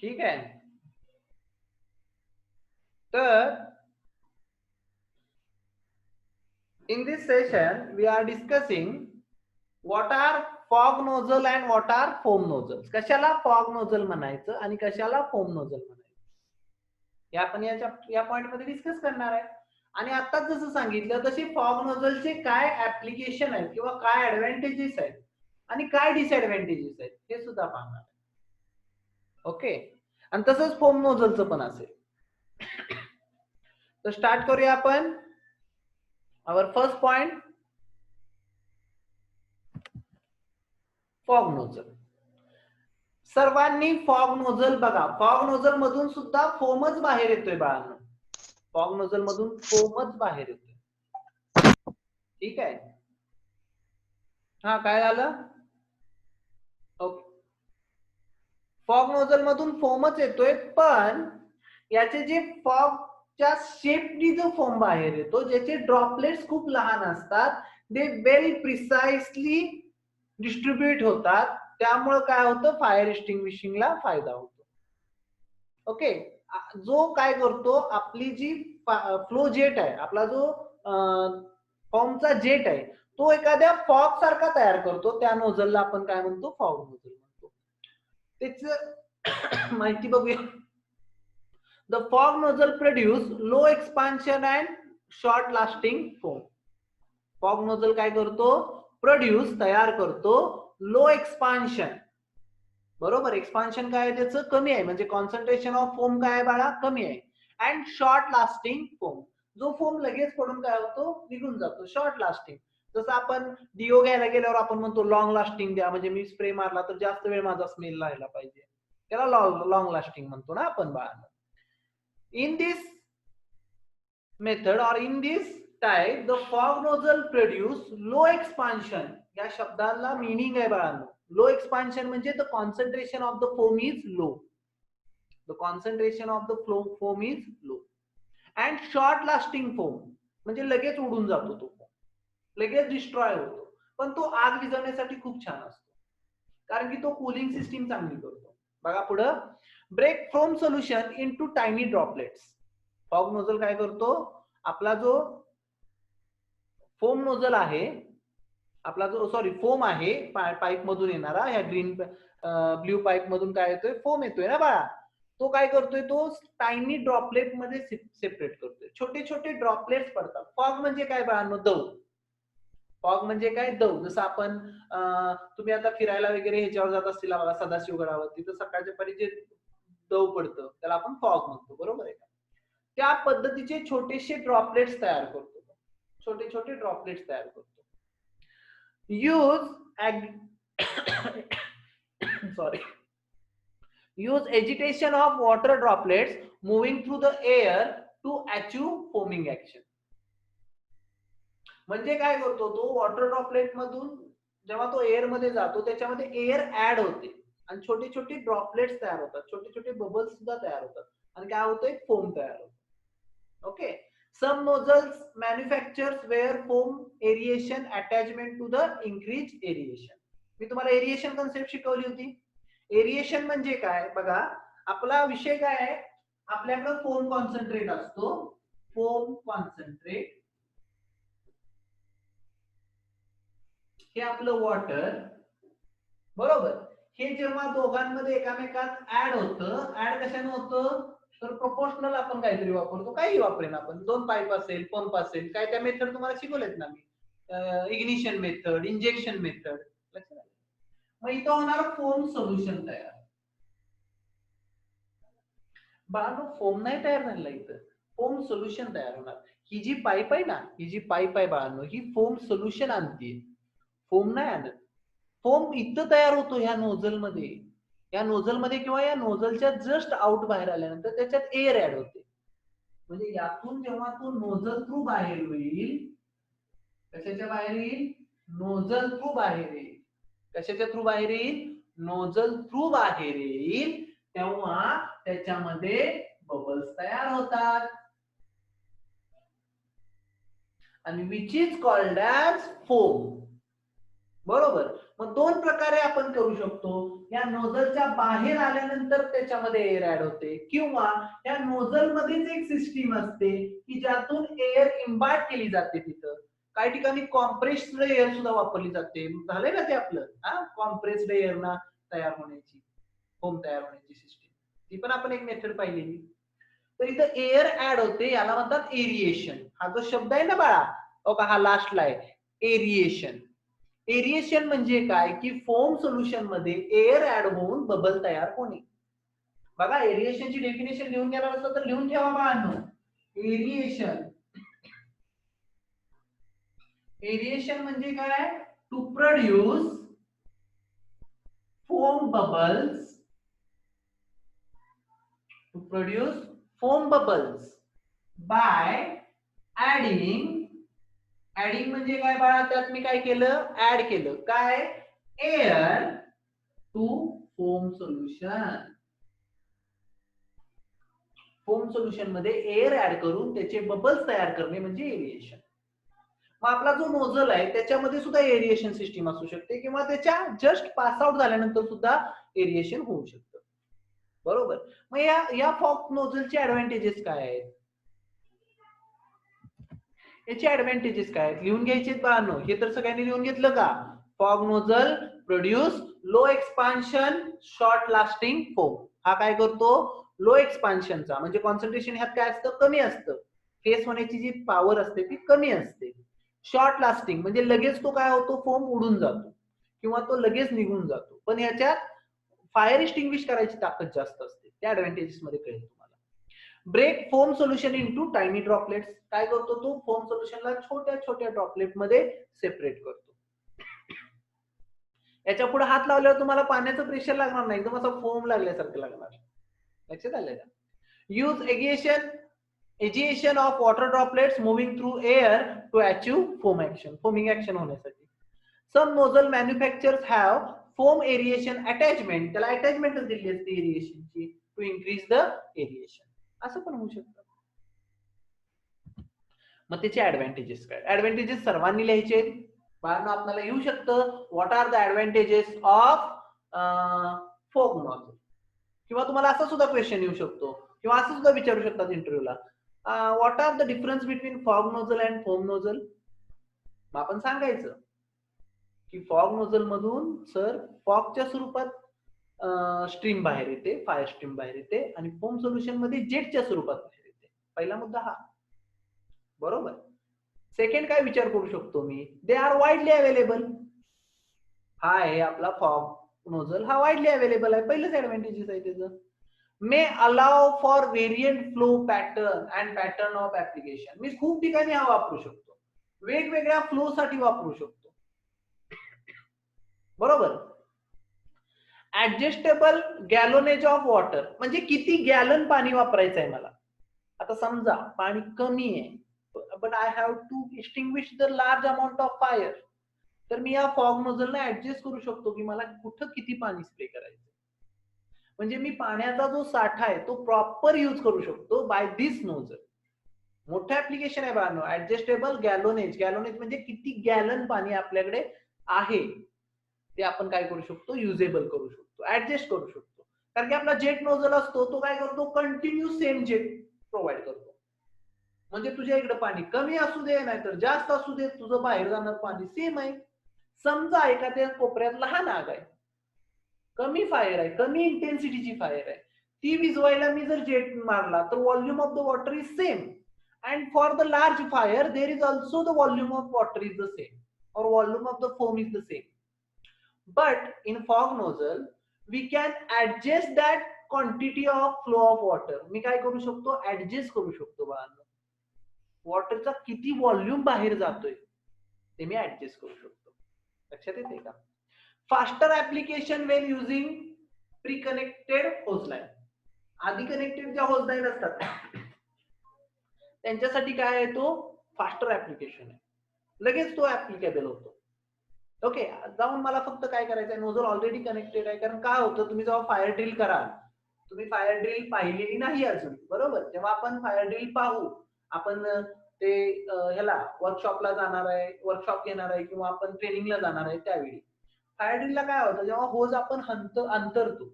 ठीक आहे. तर in this session we are discussing what are fog nozzle and what are foam nozzles. कशाला fog nozzle म्हणायचं आणि कशाला foam nozzle म्हणायचं हे आपण या पॉइंट मध्ये डिस्कस करणार आहे. आणि आता जसं सांगितलं तसे फॉग नोझलचे काय ऍप्लिकेशन आहेत किंवा काय ऍडव्हान्टेजेस आहेत आणि काय डिसएडव्हान्टेजेस आहेत हे सुद्धा पाहणार. ओके. आणि तसंच फोम नोझलचं पण असेल. तर स्टार्ट करूया आपण. आवर फर्स्ट पॉइंट, फॉग नोझल. सर्वांनी फॉग नोझल बघा. फॉग नोझल मधून सुद्धा फोमच बाहेर येतोय बाळांनो. फॉग नोझल मधून फोमच बाहेर येतोय. ठीक आहे. हा काय झालं? ओके. फॉग नोझल मधून फोमच येतोय, पण याचे जे फॉगच्या शेपनी जो फोम बाहेर येतो, ज्याचे ड्रॉपलेट्स खूप लहान असतात, ते वेल प्रिसाइसली डिस्ट्रीब्युट होतात. त्यामुळे काय होतं, फायर एक्सटिंग्विशिंगला फायदा होतो. ओके. जो काय करतो, आपली जी फ्लो जेट आहे, आपला जो फॉर्मचा जेट आहे, तो एखाद्या फॉग सारखा तयार करतो. त्या नोझलला आपण काय म्हणतो, फॉग नोझल म्हणतो. त्याच माहिती बघूया. The fog nozzle produce low expansion and short lasting foam. Fog nozzle काय करतो, प्रोड्यूस तयार करतो लो एक्सपान्शन. बरोबर. एक्सपान्शन काय आहे त्याचं, कमी आहे. म्हणजे कॉन्सन्ट्रेशन ऑफ फोम काय आहे बाळा, कमी आहे. अँड शॉर्ट लास्टिंग फोम, जो फोम लगेच पडून काय होतो, निघून जातो. Short lasting. जसं आपण डीओ घ्यायला गेल्यावर आपण म्हणतो लॉंग लास्टिंग द्या, म्हणजे मी स्प्रे मारला तर जास्त वेळ माझा स्मेल राहायला पाहिजे, त्याला लॉंग लास्टिंग म्हणतो ना आपण बाळा. In this method or in this type, the fog nozzle produce low expansion. या शब्दाला मीनिंग आहे बाळांनो. लो एक्सपान्शन म्हणजे the concentration of the foam is low. The concentration of the foam is low. And short lasting foam म्हणजे लगेच उडून जातो तो फोम, लगेच डिस्ट्रॉय होतो. पण तो आग विझवण्यासाठी खूप छान असतो, कारण की तो कूलिंग सिस्टीम चांगली करतो. बघा पुढं, break foam solution into tiny droplets. Fog nozzle काय करतो, आपला जो फोम नोझल आहे, आपला जो फोम आहे पाईप मधून येणारा, ह्या ग्रीन ब्ल्यू पाईप मधून काय येतोय, फोम येतोय ना बाळा. तो काय करतोय, तो टायनी ड्रॉपलेट मध्ये सेपरेट करतोय. छोटे छोटे ड्रॉपलेट्स पडतात. फॉग म्हणजे काय बाळांनो, दव. फॉग म्हणजे काय, दव. जसं आपण तुम्ही आता फिरायला वगैरे ह्याच्यावर जात असतील बघा, सदाशिवगडावरती, तर सकाळच्या परी जे दव पडतं त्याला आपण फॉग म्हणतो. बरोबर आहे का? त्या पद्धतीचे छोटेसे ड्रॉपलेट्स तयार करतो. छोटे छोटे ड्रॉपलेट्स तयार करतो. use agitation of water droplets moving through the air to achieve foaming action. म्हणजे काय करतो, तो वॉटर ड्रॉपलेट मधून जेव्हा तो एअर मध्ये जातो, त्याच्यामध्ये एअर ऍड होते आणि छोटे छोटे ड्रॉपलेट्स तयार होतात, छोटे छोटे बबल्स सुद्धा तयार होतात आणि काय होतं, फोम तयार होतो. Okay. Some nozzles manufactures where foam aeration attachment to the increased aeration. मी तुम्हाला एरिएशन कन्सेप्ट शिकवली होती. एरिएशन म्हणजे काय बघा, आपला विषय काय आहे, आपल्याकडे फोम कॉन्सन्ट्रेट असतो. फोम कॉन्सन्ट्रेट हे आपलं वॉटर, बरोबर. हे जेव्हा दोघांमध्ये एकामेकात ऍड होतं, ऍड कशाने होतं, तर प्रोपोर्शनल आपण काहीतरी वापरतो, काही वापरेन आपण. दोन पाईप असेल, पंप असेल, काय त्या मेथड तुम्हाला शिकवलेत ना मी, इग्निशन मेथड, इंजेक्शन मेथड. लक्षात आलं. मग इथं होणार फोम सोल्युशन तयार. बाळांनो, फोम नाही तयार झालेला, इथं फोम सोल्युशन तयार होणार. ही जी पाईप आहे ना, ही जी पाईप आहे बाळांनो, ही फोम सोल्युशन आणते, फोम नाही आणत. फोम इथं तयार होतो ह्या नोझल मध्ये. या नोझल मध्ये किंवा या नोझलच्या जस्ट आउट बाहेर आल्यानंतर त्याच्यात एअर ऍड होते. म्हणजे यातून जेव्हा तो नोझल थ्रू बाहेर होईल, कशाच्या बाहेर येईल, नोझल थ्रू बाहेर येईल. कशाच्या थ्रू बाहेर येईल, नोझल थ्रू बाहेर येईल, तेव्हा त्याच्यामध्ये बबल्स तयार होतात आणि which is called as foam. बरोबर. मग दोन प्रकारे आपण करू शकतो. या नोझलच्या बाहेर आल्यानंतर त्याच्यामध्ये एअर ऍड होते, किंवा या नोझल मध्येच एक सिस्टीम असते की ज्यातून एअर इम्बार्ट केली जाते. तिथं काही ठिकाणी कॉम्प्रेस्ड एअर सुद्धा वापरली जाते. झालंय ना ते आपलं कॉम्प्रेस्ड एअर ना तयार होण्याची, फोम तयार होण्याची सिस्टीम, ती पण आपण एक मेथड पाहिलेली. तर इथं एअर ऍड होते, याला म्हणतात एरिएशन. हा जो शब्द आहे ना बाळा, हो का, हा लास्टला आहे एरिएशन. एरिएशन म्हणजे काय की फोम सोल्युशन मध्ये एअर ऍड होऊन बबल तयार होणे. बघा, एरिएशनची डेफिनेशन लिहून घेणार असतं तर लिहून ठेवा बाळांनो. एरिएशन, एरिएशन म्हणजे काय, to produce foam bubbles, to produce foam bubbles by adding. Adding म्हणजे काय बाळा, त्यात मी काय केलं, ऍड केलं काय, air to foam solution. Foam solution मध्ये एअर ऍड करून त्याचे बबल्स तयार करणे म्हणजे एरिएशन. मग आपला जो नोझल आहे त्याच्यामध्ये सुद्धा एरिएशन सिस्टीम असू शकते, किंवा त्याच्या जस्ट पास आउट झाल्यानंतर सुद्धा एरिएशन होऊ शकतं. बरोबर. मग या फॉग नोझलचे ऍडव्हान्टेजेस काय आहेत, याचे ऍडव्हान्टेजेस काय लिहून घ्यायचे बाळांनो. हे तर सगळ्यांनी लिहून घेतलं का. Fog nozzle produce low expansion short lasting foam. हा काय करतो, लो एक्सपान्शनचा म्हणजे कॉन्सन्ट्रेशन ह्यात काय असतं, कमी असतं. फेस होण्याची जी पॉवर असते ती कमी असते. शॉर्ट लास्टिंग म्हणजे लगेच तो काय होतो, फोम उडून जातो किंवा तो लगेच निघून जातो. पण ह्याच्यात फायर एक्सटिंग्विश करायची ताकद जास्त असते. त्या ऍडव्हान्टेजेस मध्ये कळेल तुम्हाला. Break foam solution into tiny droplets. काय करतो तो, फोम सोल्युशनला छोट्या छोट्या ड्रॉपलेट मध्ये सेपरेट करतो. याच्या पुढे हात लावल्यावर तुम्हाला पाण्याचं प्रेशर लागणार नाही, एकदम असं फोम लागल्यासारखं लागणार. लक्षात आलं का. Use agitation of water droplets moving through air to achieve foam action, foaming action होण्यासाठी. Some nozzle manufacturers have foam aeration attachment, त्याला अटॅचमेंटच दिली असते एरिएशनची, टू इन्क्रीज द एरिएशन. असं पण होऊ शकतं. मग त्याचे ऍडव्हान्टेजेस काय, ऍडव्हान्टेजेस सर्वांनी लिहायचे बाळांनो. आपल्याला येऊ शकतं, what are the advantages of fog nozzle. किंवा तुम्हाला असा सुद्धा क्वेश्चन येऊ शकतो, किंवा असं सुद्धा विचारू शकतात इंटरव्ह्यूला, what are the difference between fog nozzle and foam nozzle. मग आपण सांगायचं की फॉग नोझल मधून सर फॉगच्या स्वरूपात स्ट्रीम बाहेर येते, फायर स्ट्रीम बाहेर येते, आणि फोम सोल्युशन मध्ये जेटच्या स्वरूपात बाहेर येते. पहिला मुद्दा हा. बरोबर. सेकंड काय विचार करू शकतो मी, दे आर वाईडली अवेलेबल. हा आहे आपला फॉग नोझल, हा वाईडली अवेलेबल आहे, पहिलंच ऍडव्हान्टेजेस आहे त्याचं. May allow for variant flow pattern and pattern of application. मी खूप ठिकाणी हा वापरू शकतो, वेगवेगळ्या फ्लो साठी वापरू शकतो. बरोबर. ऍडजस्टेबल गॅलोनेज ऑफ वॉटर, म्हणजे किती गॅलन पाणी वापरायचं आहे मला. आता समजा पाणी कमी आहे, but I have to extinguish the large amount of fire, तर मी या फॉग नोझलला ऍडजस्ट करू शकतो की मला कुठं किती पाणी स्प्रे करायचं. म्हणजे मी पाण्याचा जो साठा आहे तो प्रॉपर यूज करू शकतो बाय दिस नोझल. मोठं ऍप्लिकेशन आहे बाळांनो. ऍडजस्टेबल गॅलोनेज, गॅलोनेज म्हणजे किती गॅलन पाणी आपल्याकडे आहे ते आपण काय करू शकतो, युजेबल करू शकतो, ऍडजस्ट करू शकतो. कारण की आपला जेट नोझल असतो तो काय करतो, कंटिन्यू सेम जेट प्रोव्हाइड करतो. म्हणजे तुझ्या इकडे पाणी कमी असू दे नाहीतर जास्त असू दे, तुझं बाहेर जाणार पाणी सेम आहे. समजा एखाद्या कोपऱ्यात लहान आग आहे, कमी फायर आहे, कमी इंटेन्सिटीची फायर आहे, ती विझवायला मी जर जेट मारला तर volume of the water is same. And for the large fire there is also the volume of water is the same, और volume of the foam is the same. But in fog nozzle, we can adjust that quantity of flow of water. मी काय करू शकतो, adjust करू शकतो बाळांनो. वॉटरचा किती volume बाहेर जातोय ते मी ऍडजस्ट करू शकतो. लक्षात येते का. Faster application when using pre connected hoseline. आधी कनेक्टेड ज्या होजलाईन असतात त्यांच्यासाठी काय आहे, तो फास्टर ऍप्लिकेशन आहे, लगेच तो ऍप्लिकेबल होतो. ओके. जाऊन मला फक्त काय करायचं आहे, नोझल ऑलरेडी कनेक्टेड आहे. कारण काय होतं, तुम्ही जेव्हा फायर ड्रिल कराल, तुम्ही फायर ड्रिल पाहिलेली नाही अजून, बरोबर. जेव्हा आपण फायर ड्रिल पाहू, आपण ते ह्याला वर्कशॉपला जाणार आहे, वर्कशॉप घेणार आहे किंवा आपण ट्रेनिंगला जाणार आहे त्यावेळी फायर ड्रिलला काय होतं, जेव्हा होज आपण अंतरतो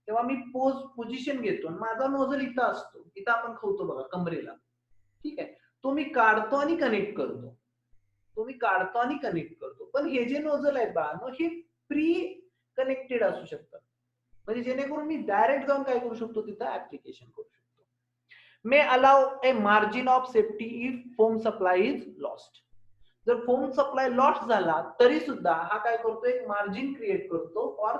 तेव्हा मी पोझिशन घेतो, माझा नोझल इथं असतो, इथं आपण खवतो बघा कमरेला, ठीक आहे, तो मी काढतो आणि कनेक्ट करतो, पण हे जे नोझल आहेत बाळांनो हे प्री कनेक्टेड असू शकतात, म्हणजे जेणेकरून मी डायरेक्ट जाऊन काय करू शकतो, तिथं ऍप्लिकेशन करू शकतो. May allow a margin of safety if foam supply is lost. जर फोम सप्लाय लॉस्ट झाला तरी सुद्धा हा काय करतो, एक मार्जिन क्रिएट करतो for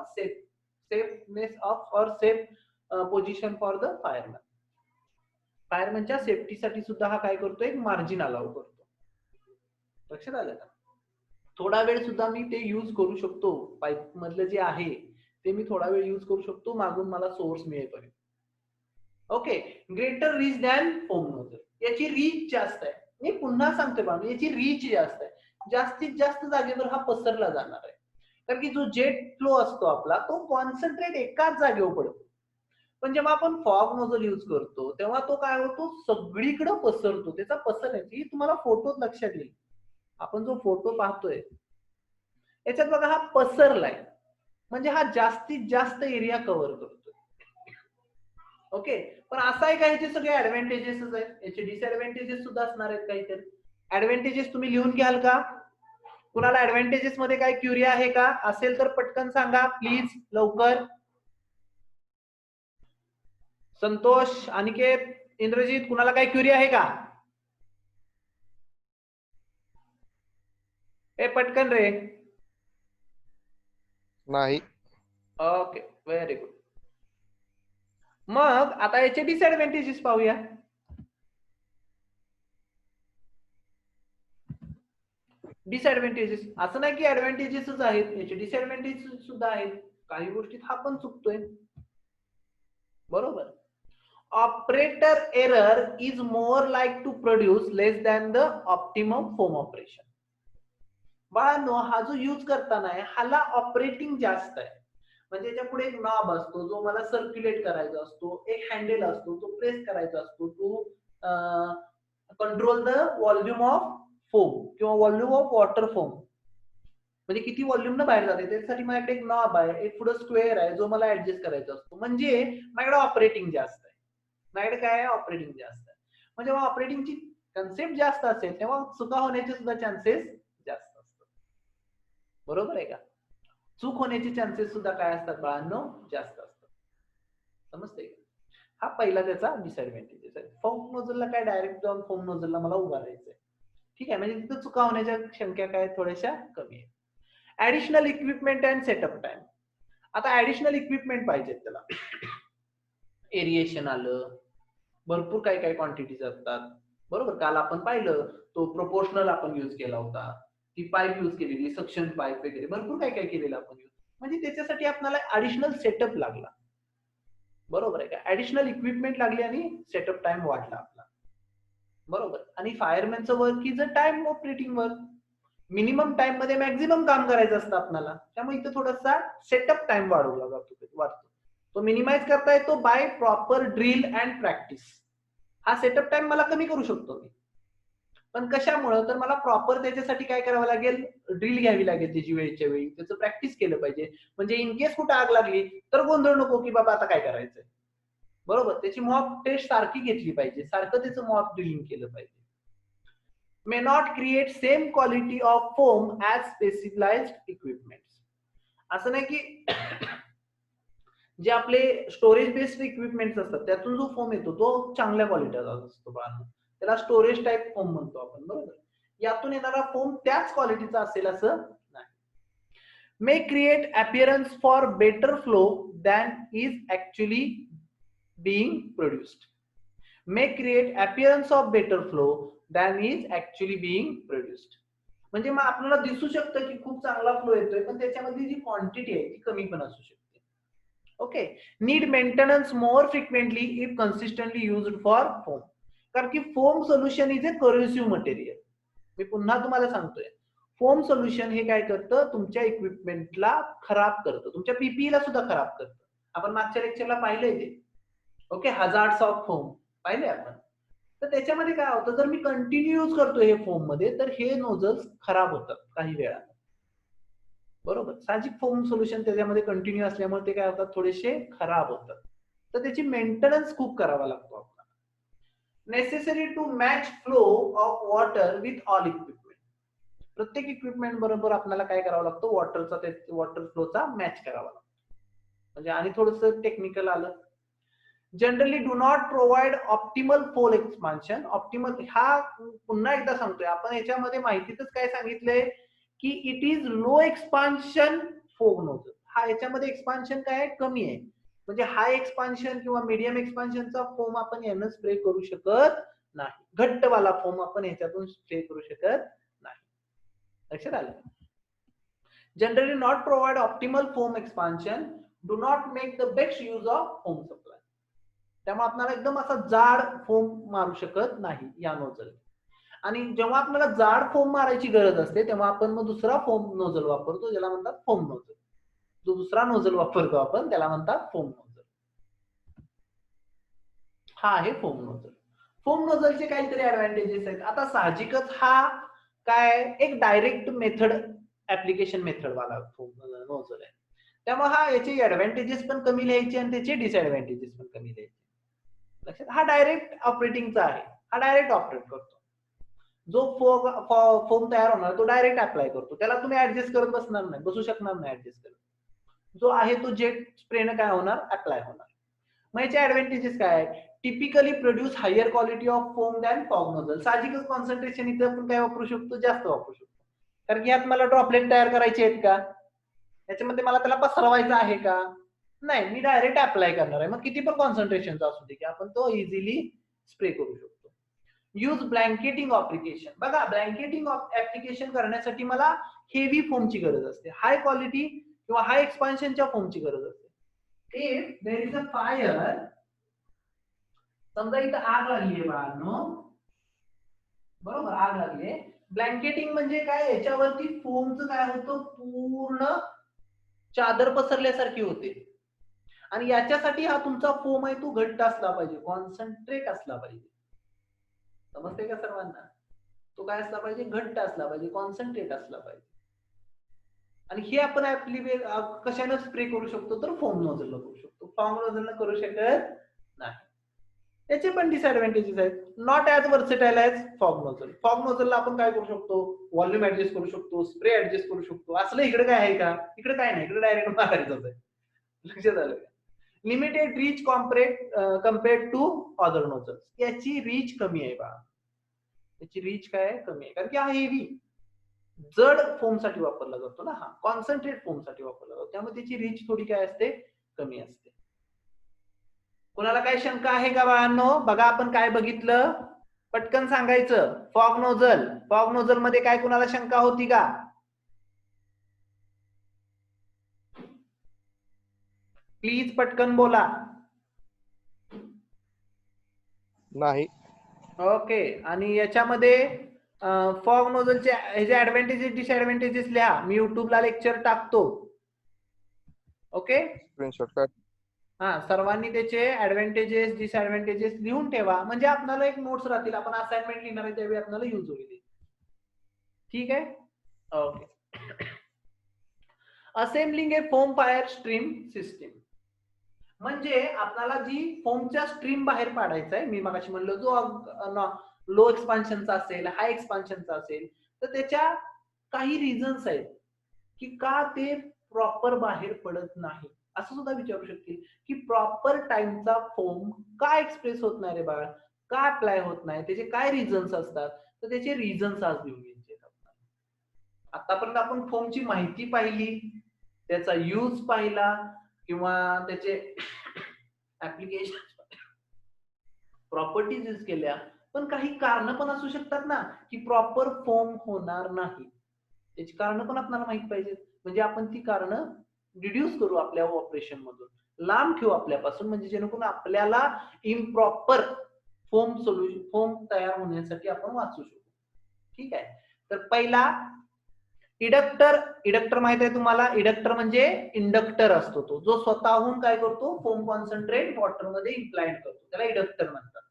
safeness of or safe position for the fireman. फायरमॅनच्या सेफ्टीसाठी सुद्धा हा काय करतो, एक मार्जिन अलाउ करतो. लक्षात आलं का? थोडा वेळ सुद्धा मी ते यूज करू शकतो, पाईप मधलं जे आहे ते मी थोडा वेळ यूज करू शकतो मागून मला सोर्स मिळेपर्यंत. Okay, greater reach than foam nozzle, याची रीच जास्त आहे. मी पुन्हा सांगते बा, याची रीच जास्त आहे, जास्तीत जास्त जागेवर हा पसरला जाणार आहे, कारण की जो जेट फ्लो असतो आपला तो कॉन्सन्ट्रेट एकाच जागेवर पडतो, पण जेव्हा आपण फॉग नोझल यूज करतो तेव्हा तो काय होतो, सगळीकडे पसरतो. त्याचा पसरण्याची तुम्हाला फोटोत लक्षात येईल, आपण जो फोटो पाहतोय याच्यात बघा हा पसरलाय, म्हणजे हा जास्तीत जास्त एरिया कव्हर करतोय. ओके, पण असं आहे का ह्याचे सगळे ऍडव्हान्टेजेस आहेत, याचे डिसएडव्हान्टेजेस सुद्धा असणार आहेत काहीतरी. ऍडव्हान्टेजेस तुम्ही लिहून घ्याल का? कुणाला ऍडव्हान्टेजेस मध्ये काय क्युरी आहे का? असेल तर पटकन सांगा प्लीज, लवकर. संतोष, अनिकेत, इंद्रजीत, कुणाला काय क्युरी आहे का? ए पटकन रे. नाही. Okay, very good. मग आता याचे डिसएडव्हान्टेजेस पाहूया. डिसएडव्हान्टेजेस असं नाही की ऍडव्हान्टेजेसच आहेत, याचे डिसएडव्हान्टेजेस सुद्धा आहेत. काही गोष्टीत हा पण चुकतोय, बरोबर. Operator error is more like to produce less than the optimum foam operation. बाळांनो, हा जो यूज करताना आहे हाला ऑपरेटिंग जास्त आहे, म्हणजे याच्या पुढे एक नॉब असतो जो मला सर्क्युलेट करायचा असतो, एक हँडल असतो तो प्रेस करायचा असतो, to control the volume of foam किंवा व्हॉल्यूम ऑफ वॉटर फोम, म्हणजे किती व्हॉल्यूम न बाहेर जाते त्यासाठी माझ्याकडे एक नॉब आहे, एक पुढे स्क्वेअर आहे जो मला ऍडजस्ट करायचा असतो, म्हणजे माझ्याकडे ऑपरेटिंग जास्त आहे. माझ्याकडे काय आहे, ऑपरेटिंग जास्त आहे. म्हणजे जेव्हा ऑपरेटिंगची कन्सेप्ट जास्त असेल तेव्हा चुका होण्याचे सुद्धा चान्सेस जास्त असतात, बरोबर आहे का? चूक होण्याचे चान्सेस सुद्धा काय असतात बाळांनो, जास्त असतात. समजतंय का? हा पहिला त्याचा डिसएडव्हान्टेजेस आहे. फोम नोझलला काय डायरेक्ट जाऊन फोम नोझलला मला उभा राहायचंय, ठीक आहे, म्हणजे तिथं चुका होण्याच्या शंका काय थोड्याशा कमी आहे. Additional equipment and setup time. आता ऍडिशनल इक्विपमेंट पाहिजे त्याला. एरिएशन आलं, भरपूर काही काही क्वांटिटीज असतात, बरोबर. काल आपण पाहिलं तो प्रोपोर्शनल आपण यूज केला होता, ती पाईप यूज केलेली, सक्शन पाईप वगैरे भरपूर काय काय केलेलं आपण यूज, म्हणजे त्याच्यासाठी आपल्याला ऍडिशनल सेटअप लागला, बरोबर आहे का? ऍडिशनल इक्विपमेंट लागली आणि सेटअप टाइम वाढला आपला, बरोबर. आणि फायरमॅनचं work is a time operating work, minimum time मध्ये मॅक्झिमम काम करायचं असतं आपल्याला, त्यामुळे इथं थोडासा सेटअप टाइम वाढवला वाढतो, तो मिनिमाइज करता येतो by proper drill and practice. हा सेटअप टाइम मला कमी करू शकतो मी, पण कशामुळं, तर मला प्रॉपर त्याच्यासाठी काय करावं लागेल, ड्रिल घ्यावी लागेल त्याची वेळच्या वेळी, त्याचं प्रॅक्टिस केलं पाहिजे, म्हणजे इन केस कुठं आग लागली तर गोंधळ नको की बाबा आता काय करायचंय, बरोबर. त्याची मॉक टेस्ट सारखी घेतली पाहिजे, सारखं त्याचं मॉक ड्रिलिंग केलं पाहिजे. may not create same quality of foam as specialized equipment. असं नाही की जे आपले स्टोरेज बेस्ड इक्विपमेंट्स असतात त्यातून जो फोम येतो तो चांगल्या क्वालिटीचा असतो बाळांनो, त्याला स्टोरेज टाईप फोम म्हणतो आपण, बरोबर. यातून येणारा फोम त्याच क्वालिटीचा असेल असं नाही. May create appearance for better flow than is actually being produced. May create appearance of better flow than is actually being produced. म्हणजे मग आपल्याला दिसू शकतं की खूप चांगला फ्लो येतोय, पण त्याच्यामध्ये जी क्वांटिटी आहे ती कमी पण असू शकते. Okay, need maintenance more frequently if consistently used for foam. कारण की foam solution is a corrosive material. मी पुन्हा तुम्हाला सांगतोय, फोम सोल्युशन हे काय करतं, तुमच्या इक्विपमेंटला खराब करतं, तुमच्या पीपीईला सुद्धा खराब करतं. आपण मागच्या लेक्चरला पाहिलंय ते, ओके, हजार्ड्स ऑफ फोम पाहिले आपण. तर त्याच्यामध्ये काय होतं, जर मी कंटिन्यू यूज करतोय हे फोम मध्ये तर हे नोझल्स खराब होतात काही वेळा, बरोबर. साहजिक फोम सोल्युशन त्याच्यामध्ये कंटिन्यू असल्यामुळे ते काय होतात, थोडेसे खराब होतात. तर त्याची मेंटेनन्स खूप करावा लागतो आपल्याला. Necessary to match flow of water with all equipment. प्रत्येक इक्विपमेंट बरोबर आपल्याला काय करावं लागतं, वॉटर फ्लोचा मॅच करावा लागतो. म्हणजे आणि थोडंसं टेक्निकल आलं. Generally do not provide optimal फोल एक्सपान्शन. ऑप्टिमल हा पुन्हा एकदा सांगतोय आपण, याच्यामध्ये माहितीतच काय सांगितलंय की it is low expansion foam nozzle. हा याच्यामध्ये एक्सपान्शन काय आहे, कमी आहे. म्हणजे हाय एक्सपान्शन किंवा मीडियम एक्सपान्शनचा फोम आपण यानं स्प्रे करू शकत नाही. घट्टवाला फोम आपण याच्यातून स्प्रे करू शकत नाही. लक्षात आलं. Generally not provide optimal foam expansion, do not make the best use of foam supply. त्यामुळे आपल्याला एकदम असा जाड फोम मारू शकत नाही या नोझल. आणि जेव्हा आपल्याला जाड फोम मारायची गरज असते तेव्हा आपण मग दुसरा फोम नोझल वापरतो, ज्याला म्हणतात फोम नोझल. जो दुसरा नोझल वापरतो आपण त्याला म्हणतात फोम नोझल. हा आहे फोम नोझल. फोम नोझलचे काहीतरी ऍडव्हान्टेजेस आहेत. आता साहजिकच हा काय एक डायरेक्ट मेथड, ऍप्लिकेशन मेथड वाला फोम नोझल आहे. त्यामुळे हा याचे ऍडव्हान्टेजेस पण कमी लिहायचे आणि त्याचे डिसएडव्हान्टेजेस पण कमी लिहायचे. लक्षात. हा डायरेक्ट ऑपरेटिंगचा आहे, हा डायरेक्ट ऑपरेट करतो. जो फोम तयार होणार तो डायरेक्ट अप्लाय करतो, त्याला तुम्ही ऍडजस्ट करत बसणार नाही, बसू शकणार नाही ऍडजस्ट करत. जो आहे तो जेट स्प्रेनं काय होणार, अप्लाय होणार. मग याचे ऍडव्हान्टेजेस काय आहे, typically produce higher quality of foam than fog nozzle. साहजिकच कॉन्सन्ट्रेशन इथं आपण काय वापरू शकतो, जास्त वापरू शकतो. कारण की यात मला ड्रॉपलेट तयार करायचे आहेत का, याच्यामध्ये मला त्याला पसरवायचं आहे का, नाही, मी डायरेक्ट अप्लाय करणार आहे. मग किती पण कॉन्सन्ट्रेशनचा असू दे की आपण तो इझिली स्प्रे करू शकतो. Use blanketing application. बघा, ब्लँकेटिंग ऍप्लिकेशन करण्यासाठी मला हेवी फोमची गरज असते, हाय क्वालिटी किंवा हाय एक्सपान्शनच्या फोमची गरज असते. If there is a fire, समजा इथं आग लागली आहे बाळांनो, बरोबर, आग लागली आहे. ब्लँकेटिंग म्हणजे काय, याच्यावरती फोमचं काय होतं, पूर्ण चादर पसरल्यासारखी होते. आणि याच्यासाठी हा तुमचा फोम आहे तो घट्ट असला पाहिजे, कॉन्सन्ट्रेट असला पाहिजे. समजते का सर्वांना? तो काय असला पाहिजे, घट्ट असला पाहिजे, कॉन्सन्ट्रेट असला पाहिजे. आणि हे आपण कशाने स्प्रे करू शकतो, तर फोम नोझलला करू शकतो. फॉर्म नोझलला करू शकत नाही. त्याचे पण डिसएडव्हान्टेजेस आहेत. Not as versatile as fog nozzle. Fog नोझलला आपण काय करू शकतो, व्हॉल्यूम ऍडजस्ट करू शकतो, स्प्रे ऍडजस्ट करू शकतो. असलं इकडे काय आहे का, इकडे काय नाही, इकडे डायरेक्ट मारायचंच आहे. लक्षात आलं का? Limited reach compared to other nozzles. याची रीच कमी आहे बा, त्याची रीच काय आहे, कमी आहे. कारण की हा हेवी जड फोम साठी वापरला जातो ना, हा कॉन्सन्ट्रेट फोम साठी वापरला जातो, त्यामुळे त्याची रीच थोडी काय असते, कमी असते. कोणाला काय शंका आहे का बाळांनो? बघा आपण काय बघितलं, पटकन सांगायचं. फॉग नोझल, फॉग नोझल मध्ये काय कुणाला शंका होती का? प्लीज पटकन बोला. नाही. ओके. आणि याच्यामध्ये फॉग नोझलचे ह्याचे ऍडव्हान्टेजेस डिसएडव्हान्टेजेस लिहा, मी युट्यूबला लेक्चर टाकतो. ओके, स्क्रीनशॉट काढ. हा, सर्वांनी त्याचे ऍडव्हान्टेजेस डिसएडव्हान्टेजेस लिहून ठेवा, म्हणजे आपल्याला एक नोट्स राहतील, आपण असाइनमेंट लिहिणार आहे त्यावेळी आपल्याला यूज होईल. ठीक आहे, ओके. असेंबलिंग ए फोम फायर स्ट्रीम सिस्टीम, म्हणजे आपल्याला जी फोमच्या स्ट्रीम बाहेर पाडायचा आहे, मी मगाशी म्हणलो जो लो एक्सपान्शनचा असेल, हाय एक्सपान्शनचा असेल, तर त्याच्या काही रिझन्स आहेत की का ते प्रॉपर बाहेर पडत नाही. असं सुद्धा विचारू शकतील की प्रॉपर टाइमचा फोम का एक्सप्रेस होत नाही रे बाळ, का अप्लाय होत नाही, त्याचे काय रिझन्स असतात, तर त्याचे रिझन्स आज घेऊन घ्यायचे. आतापर्यंत आपण फोमची माहिती पाहिली, त्याचा यूज पाहिला किंवा त्याचे ऍप्लिकेशन प्रॉपर्टीज यूज केल्या, पण काही कारण पण असू शकतात ना की प्रॉपर फोम होणार नाही. त्याची कारण पण आपल्याला माहित पाहिजेत, म्हणजे आपण ती कारण रिड्यूस करू आपल्या ऑपरेशन मधून, लांब ठेवू आपल्यापासून, म्हणजे जेणेकरून आपल्याला इम्प्रॉपर फोम तयार होण्यासाठी आपण वाचू शकू. ठीक आहे. तर पहिला इडक्टर माहित आहे तुम्हाला. इडक्टर म्हणजे इंडक्टर असतो तो, जो स्वतःहून काय करतो, फोम कॉन्सन्ट्रेट वॉटर मध्ये इम्प्लांट करतो, त्याला इडक्टर म्हणतात.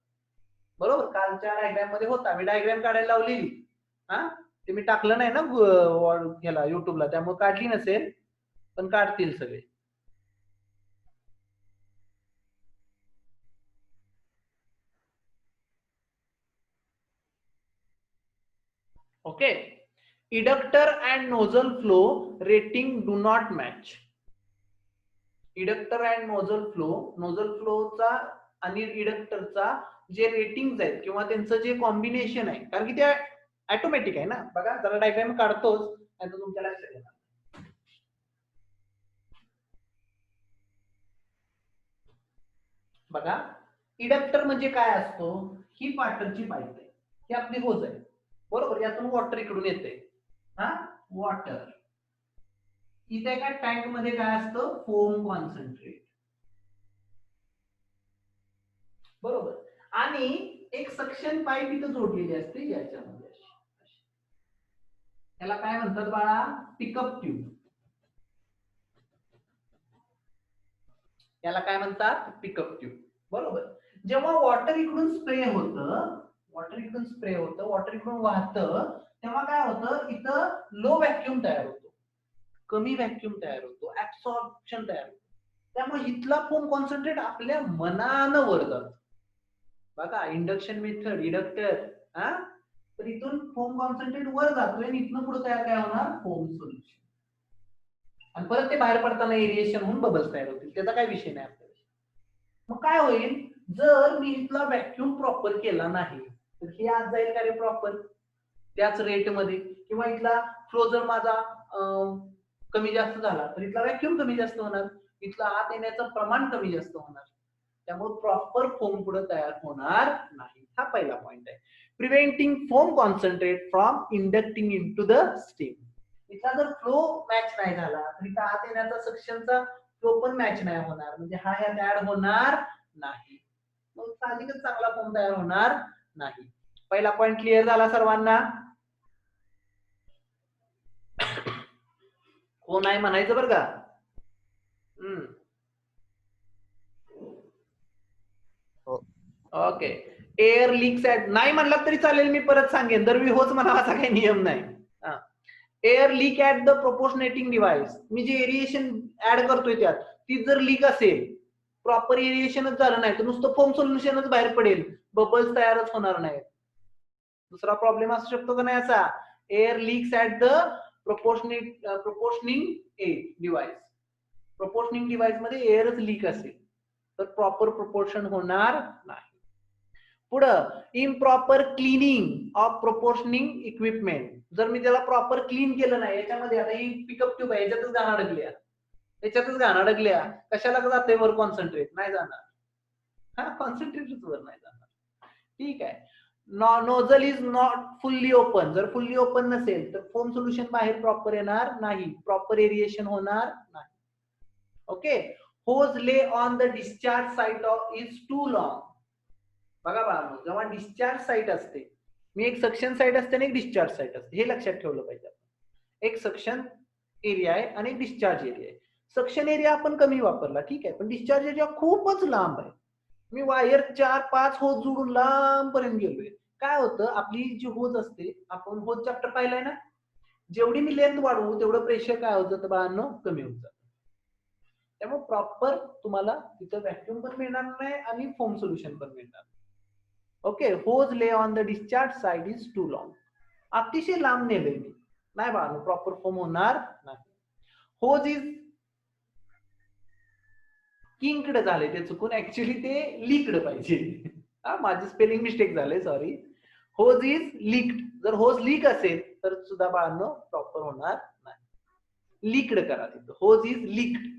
बरोबर, कालच्या डायग्राम मध्ये होता, मी डायग्राम काढायला लावलेली. हा, ते मी टाकलं नाही ना ह्याला युट्यूबला, त्यामुळे काढली नसेल, पण काढतील सगळे. Okay, eductor and nozzle flow rating do not match. Eductor and nozzle फ्लोचा आणि इडक्टरचा जे रेटिंग आहेत किंवा त्यांचं जे कॉम्बिनेशन आहे, कारण की ते ऑटोमॅटिक आहे ना. बघा, जरा डायग्राम काढतोच, नाही तर तुमच्या लक्षात येणार. बघा, इडक्टर म्हणजे काय असतो, ही पाटरची पाईप आहे, ही आपली होज आहे, बरोबर. यातून वॉटर इकडून येते, हा वॉटर. इथे एका टँक मध्ये काय असतं, फोम कॉन्सन्ट्रेट, बरोबर. आणि एक सक्शन पाईप इथं जोडलेली असते याच्यामध्ये, याला काय म्हणतात बाळा, पिकअप ट्यूब. याला काय म्हणतात, पिकअप ट्यूब, बरोबर. जेव्हा वॉटर इकडून स्प्रे होतं, वॉटर इकडून वाहतं, तेव्हा काय होतं, इथं लो व्हॅक्यूम तयार होतो, कमी व्हॅक्यूम तयार होतो, ऍब्सॉर्प्शन तयार होतो. त्यामुळे इथला फोम कॉन्सन्ट्रेट आपल्या मनानं वर जातो. बघा, इंडक्शन मेथड, इडक्टर, हा, तर इथून फोम कॉन्सन्ट्रेट वर जातोय आणि इथनं पुढे तयार काय होणार, फोम सोल्युशन. आणि परत ते बाहेर पडताना एरिएशन होऊन बबल्स तयार होतील, त्याचा काय विषय नाही आपल्याला. मग काय होईल, जर मी इथला व्हॅक्यूम प्रॉपर केला नाही, तर हे आज जाईल का रे प्रॉपर त्याच रेट मध्ये, किंवा इथला फ्लो जर माझा कमी जास्त झाला, तर इथला व्हॅक्यूम कमी जास्त होणार, इथला आत येण्याचं प्रमाण कमी जास्त होणार, त्यामुळे प्रॉपर फोम पुढे तयार होणार नाही. हा पहिला पॉइंट आहे, preventing foam concentrate from inducting into the steam. इथला जर फ्लो मॅच नाही झाला, तर इथं आत येण्याचा सक्शनचा फ्लो पण मॅच नाही होणार, म्हणजे हा यात ऍड होणार नाही, मग साहजिकच चांगला फोम तयार होणार नाही. पहिला पॉइंट क्लिअर झाला सर्वांना, हो नाही म्हणायचं बरं का. ओके, एअर लीक्स ऍट, नाही म्हणलं तरी चालेल, मी परत सांगेन, दरवी होच म्हणावा असा काही नियम नाही. Air leak at the proportionating device, मी जे एरिएशन ऍड करतोय त्यात, ती जर लीक असेल, प्रॉपर एरिएशनच झालं नाही, तर नुसतं फोम सोल्युशनच बाहेर पडेल, बबल्स तयारच होणार नाही. दुसरा प्रॉब्लेम असू शकतो का नाही असा, air leaks at the proportioning device, proportioning device मध्ये एअरच लीक असेल, तर प्रॉपर प्रोपोर्शन होणार नाही. पुढं, इम्प्रॉपर क्लिनिंग ऑफ प्रोपोर्शनिंग इक्विपमेंट, जर मी त्याला प्रॉपर क्लीन केलं नाही, याच्यामध्ये आता ही पिकअप ट्यूब आहे, याच्यातच घाण अडकल्या, कशाला जाते वर कॉन्सन्ट्रेट, नाही जाणार, हा कॉन्सन्ट्रेटच वर नाही जाणार. ठीक आहे, nozzle is not fully open, जर फुल्ली ओपन नसेल तर फोम सोल्युशन बाहेर प्रॉपर येणार नाही, प्रॉपर एरिएशन होणार नाही. ओके, होज ले on the discharge site of is too long. बघा बाळा, जेव्हा डिस्चार्ज साइट असते, मी एक सक्शन साइट असते आणि एक डिस्चार्ज साइट असते, हे लक्षात ठेवलं पाहिजे. एक सक्शन एरिया आहे आणि एक डिस्चार्ज एरिया आहे. सक्शन एरिया आपण कमी वापरला, ठीक आहे, पण डिस्चार्ज एरिया खूपच लांब आहे. मी वायर 4-5 होज जोडून लांब पर्यंत गेलोय. काय होतं, आपली जी होज असते, आपण होज चॅप्टर पाहिलाय ना, जेवढी मी लेंथ वाढवू तेवढं प्रेशर काय होत जातं बाळांनो, कमी होत जातं. त्यामुळे प्रॉपर तुम्हाला तिथं व्हॅक्यूम पण मिळणार नाही आणि फोम सोल्युशन पण मिळणार. ओके, होज ले on the discharge side is too long, अतिशय लांब नेले मी, नाही बाळांनो प्रॉपर फोम होणार नाही. होज इज किंकड झाले, ते चुकून, ऍक्च्युली ते लीक्ड पाहिजे, माझी स्पेलिंग मिस्टेक झाले, सॉरी. होज इज लीक्ड, जर होज लीक असेल तर सुद्धा बाळांनो प्रॉपर होणार नाही, लीक्ड करा तिथं, होज इज लीक्ड.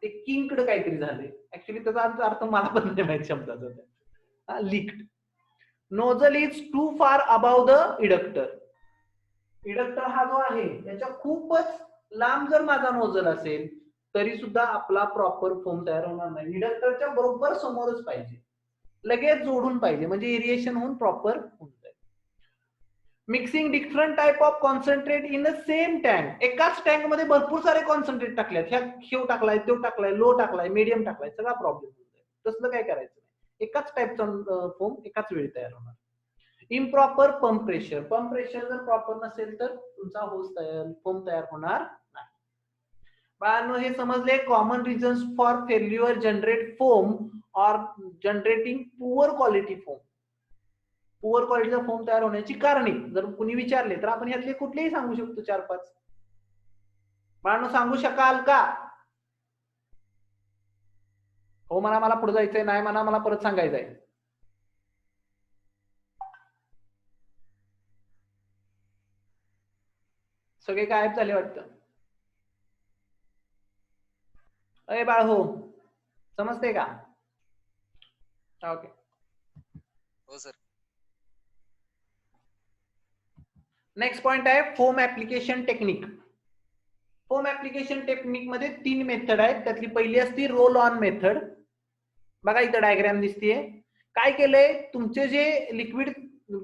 ते किंकड काहीतरी झाले, ऍक्च्युली त्याचा अर्थ मला पण नाही माहिती शब्दाचा, लीक्ड. नोझल इज टू फार अबाव द इडक्टर, इडक्टर हा जो आहे त्याच्या खूपच लांब जर माझा नोझल असेल तरी सुद्धा आपला प्रॉपर फोम तयार होणार नाही, इडक्टरच्या बरोबर समोरच पाहिजे, लगेच जोडून पाहिजे, म्हणजे एरिएशन होऊन प्रॉपर होऊन जाईल. Mixing different type of concentrate in the same tank, एकाच टँक मध्ये भरपूर सारे कॉन्सन्ट्रेट टाकल्यात, ह्या टाकलाय, तो टाकलाय, लो टाकलाय, मीडियम टाकलाय, सगळा प्रॉब्लेम होऊन जाईल. तसलं काय करायचं नाही, एकाच टाईपचा फोम एकाच वेळी तयार होणार. इम्प्रॉपर पंप प्रेशर जर प्रॉपर नसेल तर तुमचा फोम तयार होणार नाही. बाळांनो हे समजले common reasons for failure generate foam or generating poor quality foam. Poor क्वालिटीचा फोम तयार होण्याची कारणे जर कुणी विचारले तर आपण यातले कुठलेही सांगू शकतो 4-5. बाळांनो सांगू शकाल का? हो म्हणा मला पुढे जायचंय, नाही म्हणा मला परत सांगायचंय. सगळे गायब झाले वाटतं. अरे बाळ हो समजते का? ओके हो सर. नेक्स्ट पॉइंट आहे foam application technique. Foam application technique मध्ये 3 मेथड आहेत. त्यातली पहिली असती रोल ऑन मेथड. बघा इथं डायग्राम दिसतीये. काय केलंय तुमचे जे लिक्विड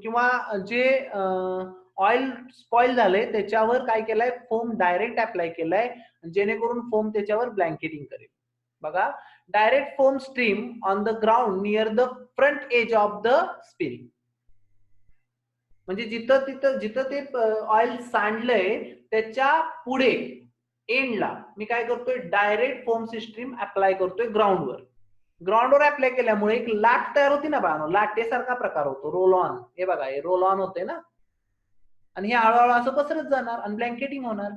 किंवा जे ऑइल स्पॉइल झालंय त्याच्यावर काय केलंय फोम डायरेक्ट अप्लाय केलाय जेणेकरून फोम त्याच्यावर ब्लँकेटिंग करेल. बघा direct foam stream on the ground near the front edge of the spill. म्हणजे जिथं ते ऑइल सांडलंय त्याच्या पुढे एंडला मी काय करतोय डायरेक्ट फोम सिस्टीम अप्लाय करतोय ग्राउंडवर. ग्राउंडवर अप्लाय केल्यामुळे एक लाट तयार होती ना बाळांनो, लाटेसारखा प्रकार होतो रोल ऑन. हे बघा हे रोल ऑन होते ना आणि हे हळूहळू असं पसरत जाणार आणि ब्लँकेटिंग होणार.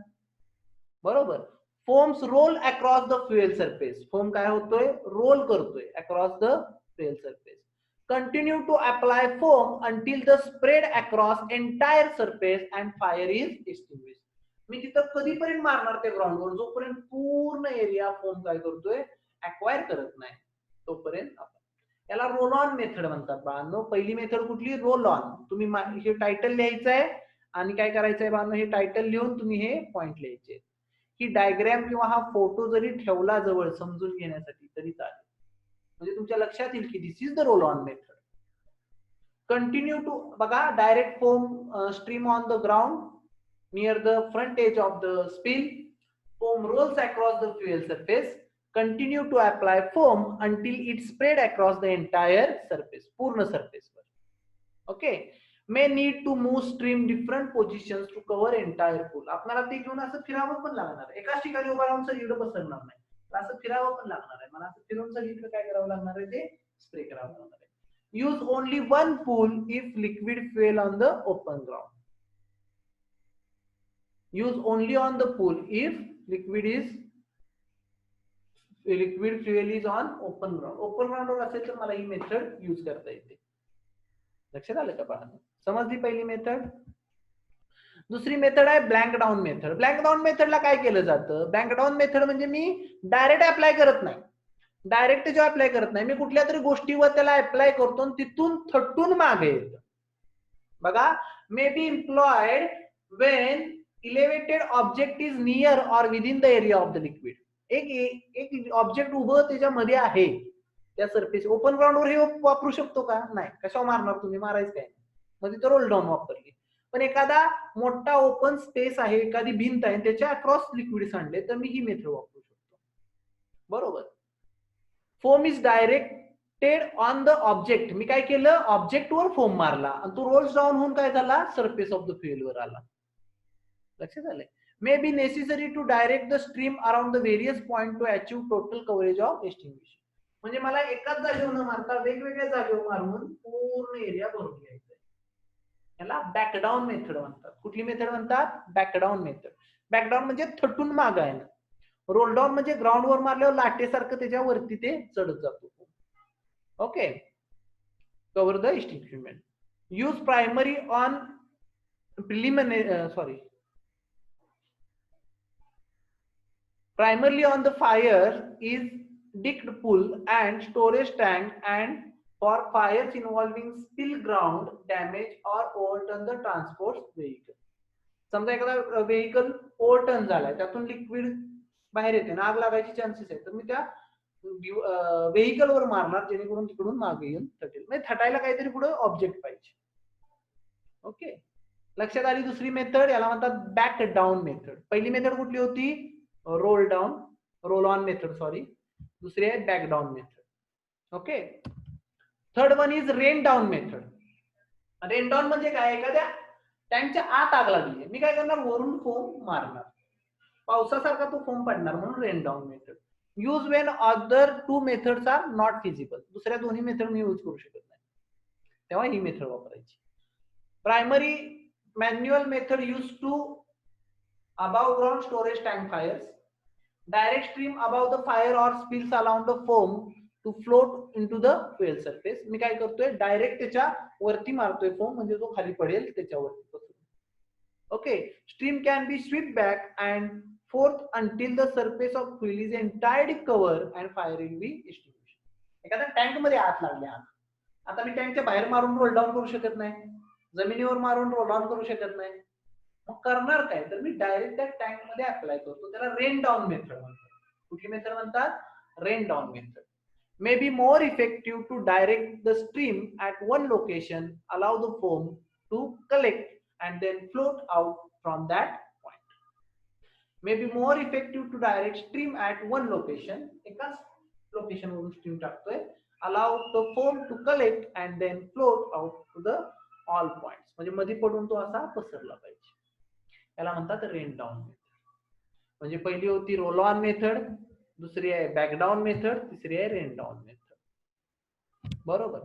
बरोबर. Foams roll across the fuel surface. Foam काय होतोय रोल करतोय across the fuel surface. Continue to apply foam until the spread across entire surface and fire is extinguished. मी तिथं कधीपर्यंत मारणार ते ग्राउंडवर जोपर्यंत पूर्ण एरिया फोम काय करतोय अक्वायर करत नाही तोपर्यंत. आपण याला रोल ऑन मेथड म्हणतात बाळांनो. पहिली मेथड कुठली रोल ऑन. तुम्ही हे टायटल लिहायचंय आणि काय करायचंय बाळांनो हे टायटल लिहून तुम्ही हे पॉइंट लिहायचे. ही डायग्राम किंवा हा फोटो जरी ठेवला जवळ समजून घेण्यासाठी तरी चालेल म्हणजे तुमच्या लक्षात येईल की this is the roll on method. Continue to बघा direct foam stream on the ground near the front edge of the spill. Foam rolls across the fuel surface. Continue to apply foam until it spread across the entire surface. पूर्ण surface वर. Okay. May need to move stream different positions to cover entire pool. आपल्याला ते घेऊन असं फिरावं पण लागणार आहे. एकाच ठिकाणी उभा राहून सर इकडे पसरणार नाही. असं फिरावं पण लागणार आहे. मला असं फिरून सर इकडे काय करावं लागणार आहे ते स्प्रे करावं लागणार आहे. Use only one pool if liquid fuel on the open ground. Use only on the pool if liquid fuel is on open ground. Open ground वर असेल तर मला ही मेथड यूज करता येते. लक्षात आलं का बाळांनो? समजली पहिली मेथड. दुसरी मेथड आहे blank down method. Blank down मेथडला काय केलं जातं? ब्लँक डाऊन मेथड म्हणजे मी डायरेक्ट अप्लाय करत नाही. डायरेक्ट जेव्हा अप्लाय करत नाही मी कुठल्या तरी गोष्टीवर त्याला अप्लाय करतो आणि तिथून थटून मागे येतं. बघा may be employed Wien elevated object is near or within the area of the liquid. एक ऑब्जेक्ट उभं त्याच्यामध्ये आहे त्या सरफेस. ओपन ग्राउंड वर हे वापरू शकतो का? नाही. कशावर मारणार तुम्ही? मारायचं काय मध्ये तर रोल डाऊन वापरली. पण एखादा मोठा ओपन स्पेस आहे एखादी भिंत आहे त्याच्या अक्रॉस लिक्विड सांडले तर मी ही मेथड वापरू शकतो. बरोबर. Foam is directed on the object. मी काय केलं ऑब्जेक्ट वर फोम मारला आणि तो रोल्स डाऊन होऊन काय झाला सरफेस ऑफ द फ्युएल वर आला. लक्षात आलंय. May be necessary to direct the stream around the various point to achieve total coverage of extinguishment. म्हणजे मला एकाच जागेवर न मारता वेगवेगळ्या जागेवर मारून पूर्ण एरिया भरून घ्यायचा. याला बॅकडाऊन मेथड म्हणतात. कुठली मेथड म्हणतात? बॅकडाऊन मेथड. बॅकडाऊन म्हणजे थटून माग आहे ना. रोल डाऊन म्हणजे ग्राउंड वर मारल्यावर लाटेसारखं त्याच्यावरती ते चढत जातो. Okay. Cover the extinguishment. Use primary on primarily on the fire is digged pool and storage tank and for fires involving spill ground damage or overturn the transport vehicle. समजा एखादा vehicle ओव्हरटर्न झालाय त्यातून liquid बाहेर येते ना आग लागायची chances आहे तर मी त्या व्हेकल वर मारणार जेणेकरून तिकडून मागे येऊन थटेल. म्हणजे थटायला काहीतरी पुढे ऑब्जेक्ट पाहिजे. ओके. लक्षात आली दुसरी मेथड. याला म्हणतात बॅक डाऊन मेथड. पहिली मेथड कुठली होती? Role on method. सॉरी. दुसरी आहे back down method. Okay. Third one is rain down method. Rain down म्हणजे काय, एखाद्या टँकच्या आत आग लागली, मी काय करणार, वरून फोम मारणार, पावसासारखा तो फोम पडणार, म्हणून rain down method. Use when other two methods are not feasible, दुसऱ्या दोन्ही मेथड मी यूज करू शकत नाही तेव्हा ही मेथड वापरायची. Primary manual method use to above ground storage tank fires. Direct stream above the fire or spills allowing the foam to float into the fuel surface. मी काय करतोय, डायरेक्ट त्याच्या वरती मारतोय फोम, म्हणजे तो खाली पडेल त्याच्यावरती. Okay. Stream can be sweep back and forth until the surface of fuel is entirely covered and fire will be extinguished. एखाद्या टँक मध्ये आत लागले आग, आता मी टँकच्या बाहेर मारून रोल डाऊन करू शकत नाही, जमिनीवर मारून रोल डाऊन करू शकत नाही, मग करणार काय, तर मी डायरेक्ट त्या टँक मध्ये अप्लाय करतो, त्याला रेन डाऊन मेथड म्हणतात. कुठली मेथड म्हणतात, rain down method. May be more effective to direct the stream at one location, allow the foam to collect and then float out from that point. May be more effective to direct stream at one location, एकाच location वरून stream टाकतोय, allow the foam to collect and then float out to the all points, म्हणजे मध्ये पडून तो असा पसरला पाहिजे, याला म्हणतात रेन डाऊन मेथड. म्हणजे पहिली होती रोल ऑन मेथड, दुसरी आहे बॅकडाऊन मेथड, तिसरी आहे रेन डाऊन मेथड. बरोबर.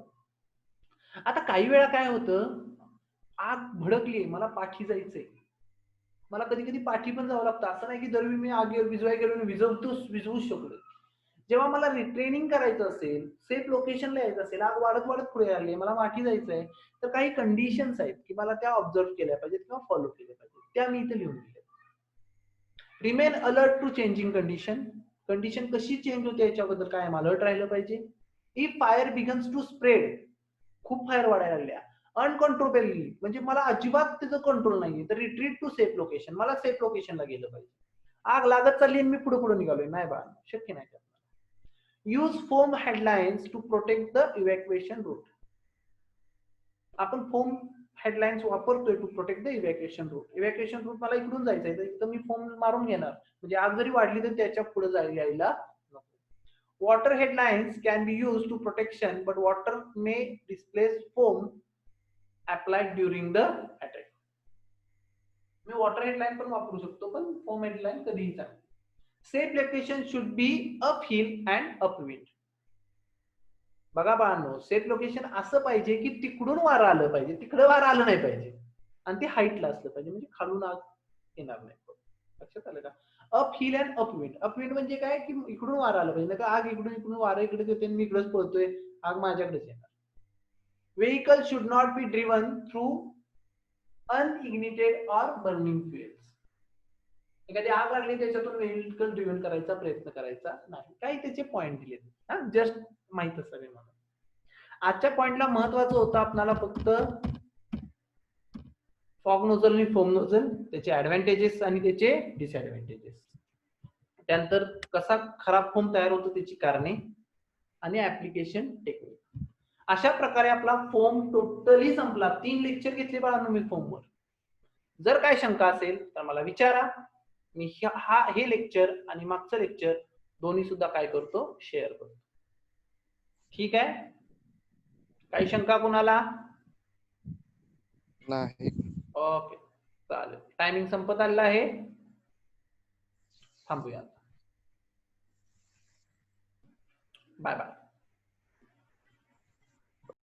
आता काही वेळा काय होतं, आग भडकली, मला पाठी जायचंय, मला कधी कधी पाठी पण जावं लागतं, असं नाही की दरवेळी मी आग विझवाय गेलो विझवू शकलो. जेव्हा मला रिट्रेनिंग करायचं असेल, सेफ लोकेशनला यायचं असेल, आग वाढत वाढत पुढे आली, मला माठी जायचंय, तर काही कंडिशन्स आहेत की मला त्या ऑब्झर्व केल्या पाहिजेत किंवा फॉलो केल्या पाहिजेत, त्या मी इथे लिहून दिल्या. Remain alert to changing condition, condition कशी चेंज होते याच्याबद्दल काय अलर्ट राहिलं पाहिजे. If fire begins to spread, खूप फायर वाढायला लागल्या, अनकंट्रोलेबली, म्हणजे मला अजिबात त्याचं कंट्रोल नाहीये, तर रिट्रीट टू सेफ लोकेशन, मला सेफ लोकेशनला गेलं पाहिजे. आग लागत चालली आणि मी पुढे पुढे निघालोय, नाही बा, शक्य नाही. Use foam headlines to protect the evacuation route, आपण फोम हेडलाइन्स वापरतोय to protect the evacuation route. Evacuation route मला इकडून जायचंय, तर इथं मी फोम मारून घेणार, म्हणजे आग जरी वाढली तर त्याच्या पुढे यायला नको. Water headlines can be use to protection, but water may displace foam applied during the attack. मी वॉटर हेडलाईन पण वापरू शकतो, पण फोम हेडलाईन कधीही चालेल. Safe location should be uphill and upwind. बघा बाळांनो, सेफ लोकेशन असं पाहिजे की तिकडून वारं आलं पाहिजे, तिकडे वारं आलं नाही पाहिजे, आणि ते हाईटला असलं पाहिजे, म्हणजे खालून आग येणार नाही. लक्षात आलं का. Uphill and upwind. Upwind म्हणजे काय, की इकडून वारं आलं पाहिजे, आग इकडून वारं इकडे येते, मी इकडेच पळतोय, आग माझ्याकडेच येणार. Vehicle should not be driven through unignited or burning fuels. एखादी आग लागली त्याच्यातून व्हेकल ड्रिव्हन करायचा प्रयत्न करायचा नाही. काही त्याचे पॉइंट दिले, जस्ट माहित असावे म्हणून. आजच्या पॉइंटला महत्वाचं होतं आपल्याला फक्त फॉग नोझल आणि फोम नोझल, त्याचे ऍडव्हान्टेजेस आणि त्याचे डिसएडव्हान्टेजेस, त्यानंतर कसा खराब फोम तयार होतो त्याची कारणे, आणि ऍप्लिकेशन टेक्निक. अशा प्रकारे आपला फोम टोटली संपला. 3 लेक्चर घेतले बाळांनो मी फोमवर. जर काय शंका असेल तर मला विचारा, मी हे लेक्चर आणि मागचं लेक्चर दोन्ही सुद्धा काय करतो, शेअर करतो. ठीक आहे. काही शंका कोणाला नाही. ओके, चालेल. टायमिंग संपत आलेला आहे, थांबूया. Bye bye.